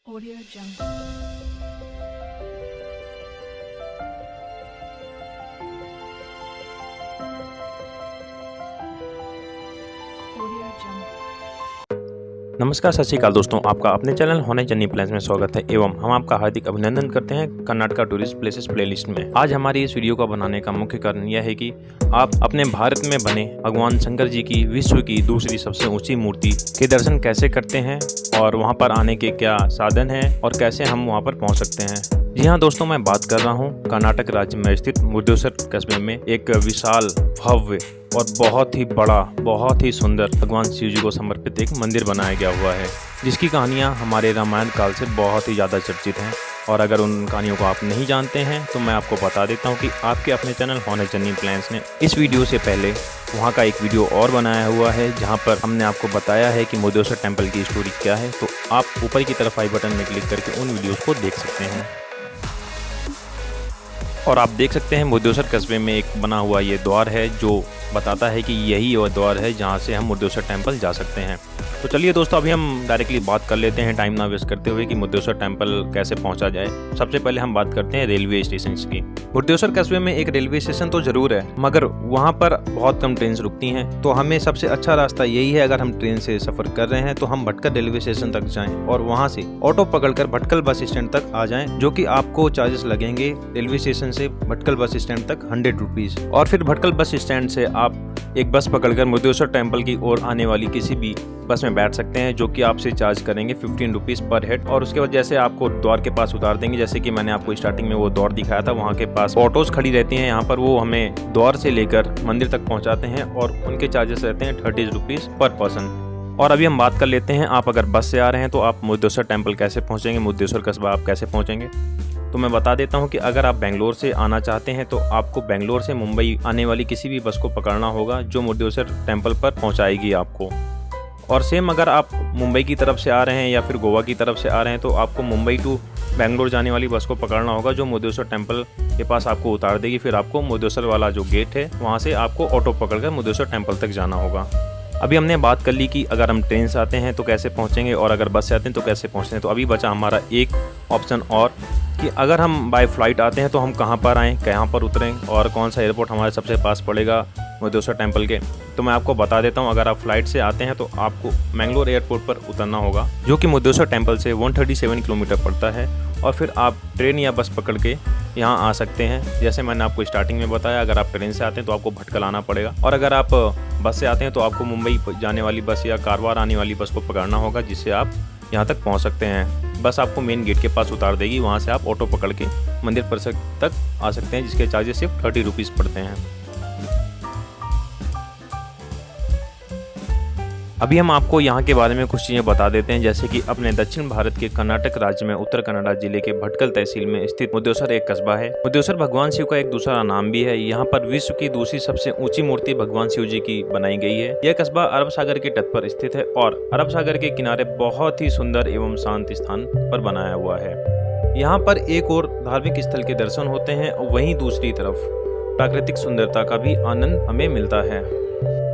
Audio Jungle. Audio Jungle. नमस्कार, सत श्री अकाल दोस्तों, आपका अपने चैनल होने जर्नी प्लान्स में स्वागत है एवं हम आपका हार्दिक अभिनंदन करते हैं कर्नाटका टूरिस्ट प्लेसेस प्लेलिस्ट में। आज हमारी इस वीडियो को बनाने का मुख्य कारण यह है कि आप अपने भारत में बने भगवान शंकर जी की विश्व की दूसरी सबसे ऊंची मूर्ति के दर्शन कैसे करते हैं और वहां पर आने के क्या साधन हैं और कैसे हम वहां पर पहुंच सकते हैं। जी हाँ दोस्तों, मैं बात कर रहा हूँ कर्नाटक राज्य में स्थित मुर्देश्वर कस्बे में एक विशाल, भव्य और बहुत ही बड़ा, बहुत ही सुंदर भगवान शिव जी को समर्पित एक मंदिर बनाया गया हुआ है, जिसकी कहानियाँ हमारे रामायण काल से बहुत ही ज़्यादा चर्चित हैं। और अगर उन कहानियों को आप नहीं जानते हैं तो मैं आपको बता देता हूँ कि आपके अपने चैनल होने जर्नी प्लान्स ने इस वीडियो से पहले वहाँ का एक वीडियो और बनाया हुआ है, जहाँ पर हमने आपको बताया है कि मुर्देश्वर टेम्पल की स्टोरी क्या है। तो आप ऊपर की तरफ आई बटन में क्लिक करके उन वीडियोज़ को देख सकते हैं। और आप देख सकते हैं मुर्देश्वर कस्बे में एक बना हुआ ये द्वार है जो बताता है कि यही वो द्वार है जहाँ से हम मुर्देश्वर टेम्पल जा सकते हैं। तो चलिए दोस्तों, अभी हम डायरेक्टली बात कर लेते हैं, टाइम ना वेस्ट करते हुए, कि मुर्देश्वर टेम्पल कैसे पहुँचा जाए। सबसे पहले हम बात करते हैं रेलवे स्टेशन की। मुर्देश्वर कस्बे में एक रेलवे स्टेशन तो जरूर है, मगर वहाँ पर बहुत कम ट्रेन रुकती हैं। तो हमें सबसे अच्छा रास्ता यही है, अगर हम ट्रेन से सफर कर रहे हैं तो हम भटकल रेलवे स्टेशन तक जाएं और वहाँ से ऑटो पकड़कर भटकल बस स्टैंड तक आ जाएं, जो कि आपको चार्जेस लगेंगे रेलवे स्टेशन से भटकल बस स्टैंड तक 100 रुपीज। और फिर भटकल बस स्टैंड से आप एक बस पकड़कर मुर्देश्वर टेम्पल की ओर आने वाली किसी भी बस में बैठ सकते हैं, जो कि आपसे चार्ज करेंगे 15 रुपीज पर हेड। और उसके बाद जैसे आपको द्वार के पास उतार देंगे, जैसे कि मैंने आपको स्टार्टिंग में वो द्वार दिखाया था, वहाँ के पास ऑटोज खड़ी रहती हैं। यहाँ पर वो हमें द्वार से लेकर मंदिर तक पहुँचाते हैं और उनके चार्जेस रहते हैं 30 रुपीज पर पर्सन। और अभी हम बात कर लेते हैं, आप अगर बस से आ रहे हैं तो आप मुर्देश्वर टेम्पल कैसे पहुँचेंगे, मुर्देश्वर कस्बा आप कैसे पहुँचेंगे। तो मैं बता देता हूं कि अगर आप बेंगलोर से आना चाहते हैं तो आपको बेंगलोर से मुंबई आने वाली किसी भी बस को पकड़ना होगा, जो मुर्देश्वर टेम्पल पर पहुंचाएगी आपको। और सेम अगर आप मुंबई की तरफ से आ रहे हैं या फिर गोवा की तरफ से आ रहे हैं तो आपको मुंबई टू बेंगलोर जाने वाली बस को पकड़ना होगा, जो मुर्देश्वर टेम्पल के पास आपको उतार देगी। फिर आपको मुर्देश्वर वाला जो गेट है वहाँ से आपको ऑटो पकड़कर मुर्देश्वर टेम्पल तक जाना होगा। अभी हमने बात कर ली कि अगर हम ट्रेन से आते हैं तो कैसे पहुँचेंगे और अगर बस से आते हैं तो कैसे पहुँचते हैं। तो अभी बचा हमारा एक ऑप्शन और, कि अगर हम बाय फ्लाइट आते हैं तो हम कहाँ पर आएँ, कहाँ पर उतरें और कौन सा एयरपोर्ट हमारे सबसे पास पड़ेगा मुर्देश्वर टेम्पल के। तो मैं आपको बता देता हूँ, अगर आप फ्लाइट से आते हैं तो आपको मैंगलोर एयरपोर्ट पर उतरना होगा, जो कि मुर्देश्वर टेम्पल से 137 किलोमीटर पड़ता है। और फिर आप ट्रेन या बस पकड़ के यहाँ आ सकते हैं। जैसे मैंने आपको स्टार्टिंग में बताया, अगर आप ट्रेन से आते हैं तो आपको भटकल आना पड़ेगा, और अगर आप बस से आते हैं तो आपको मुंबई जाने वाली बस या कारवार आने वाली बस को पकड़ना होगा, जिससे आप यहाँ तक पहुँच सकते हैं। बस आपको मेन गेट के पास उतार देगी, वहाँ से आप ऑटो पकड़ के मंदिर परिसर तक आ सकते हैं, जिसके चार्जेस सिर्फ 30 रुपीज़ पड़ते हैं। अभी हम आपको यहाँ के बारे में कुछ चीज़ें बता देते हैं, जैसे कि अपने दक्षिण भारत के कर्नाटक राज्य में उत्तर कन्नड़ा जिले के भटकल तहसील में स्थित मुर्देश्वर एक कस्बा है। मुर्देश्वर भगवान शिव का एक दूसरा नाम भी है। यहाँ पर विश्व की दूसरी सबसे ऊंची मूर्ति भगवान शिव जी की बनाई गई है। यह कस्बा अरब सागर के तट पर स्थित है और अरब सागर के किनारे बहुत ही सुंदर एवं शांत स्थान पर बनाया हुआ है। यहाँ पर एक और धार्मिक स्थल के दर्शन होते हैं और वहीं दूसरी तरफ प्राकृतिक सुंदरता का भी आनंद हमें मिलता है।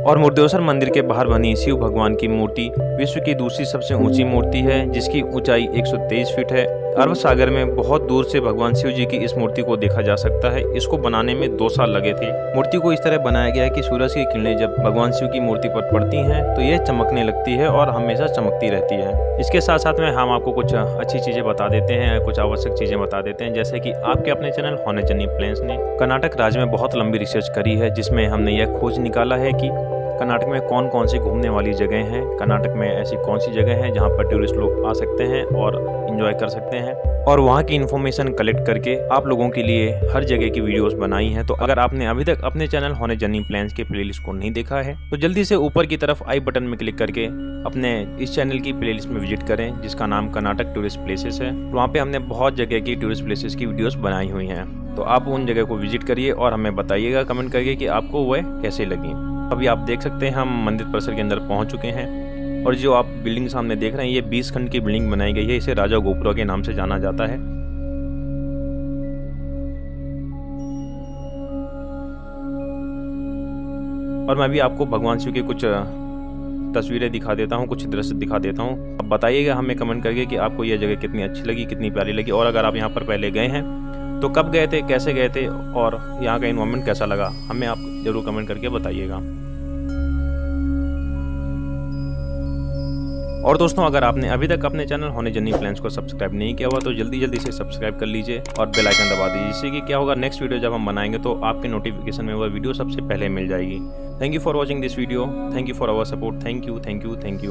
और मुर्देश्वर मंदिर के बाहर बनी शिव भगवान की मूर्ति विश्व की दूसरी सबसे ऊंची मूर्ति है, जिसकी ऊंचाई 123 फीट है। अरब सागर में बहुत दूर से भगवान शिव जी की इस मूर्ति को देखा जा सकता है। इसको बनाने में 2 साल लगे थे। मूर्ति को इस तरह बनाया गया है कि सूरज की किरणें जब भगवान शिव की मूर्ति पर पड़ती हैं तो यह चमकने लगती है और हमेशा चमकती रहती है। इसके साथ साथ में हम आपको कुछ अच्छी चीजें बता देते हैं, कुछ आवश्यक चीजें बता देते हैं, जैसे कि आपके अपने चैनल होने जर्नी प्लान्स ने कर्नाटक राज्य में बहुत लंबी रिसर्च करी है, जिसमें हमने यह खोज निकाला है कि कर्नाटक में कौन कौन सी घूमने वाली जगह हैं, कर्नाटक में ऐसी कौन सी जगह हैं जहां पर टूरिस्ट लोग आ सकते हैं और एंजॉय कर सकते हैं। और वहां की इन्फॉर्मेशन कलेक्ट करके आप लोगों के लिए हर जगह की वीडियोस बनाई हैं। तो अगर आपने अभी तक अपने चैनल होने जर्नी प्लान्स के प्लेलिस्ट को नहीं देखा है तो जल्दी से ऊपर की तरफ आई बटन में क्लिक करके अपने इस चैनल की प्लेलिस्ट में विजिट करें, जिसका नाम कर्नाटक टूरिस्ट प्लेसेस है। वहाँ पे हमने बहुत जगह की टूरिस्ट प्लेसेस की वीडियोस बनाई हुई हैं, तो आप उन जगह को विजिट करिए और हमें बताइएगा कमेंट करके कि आपको वह कैसे लगी। अभी आप देख सकते हैं हम मंदिर परिसर के अंदर पहुंच चुके हैं और जो आप बिल्डिंग सामने देख रहे हैं ये 20 खंड की बिल्डिंग बनाई गई है। इसे राजा गोपुरा के नाम से जाना जाता है। और मैं भी आपको भगवान शिव के कुछ तस्वीरें दिखा देता हूँ, कुछ दृश्य दिखा देता हूँ। अब बताइएगा हमें कमेंट करके कि आपको ये जगह कितनी अच्छी लगी, कितनी प्यारी लगी, और अगर आप यहाँ पर पहले गए हैं तो कब गए थे, कैसे गए थे, और यहाँ का इन्वायरमेंट कैसा लगा, हमें आप ज़रूर कमेंट करके बताइएगा। और दोस्तों, अगर आपने अभी तक अपने चैनल होने जर्नी प्लान्स को सब्सक्राइब नहीं किया हुआ तो जल्दी से सब्सक्राइब कर लीजिए और बेल आइकन दबा दीजिए, जिससे कि क्या होगा, नेक्स्ट वीडियो जब हम बनाएंगे तो आपके नोटिफिकेशन में वह वीडियो सबसे पहले मिल जाएगी। Thank you for watching this video, thank you for our support, thank you.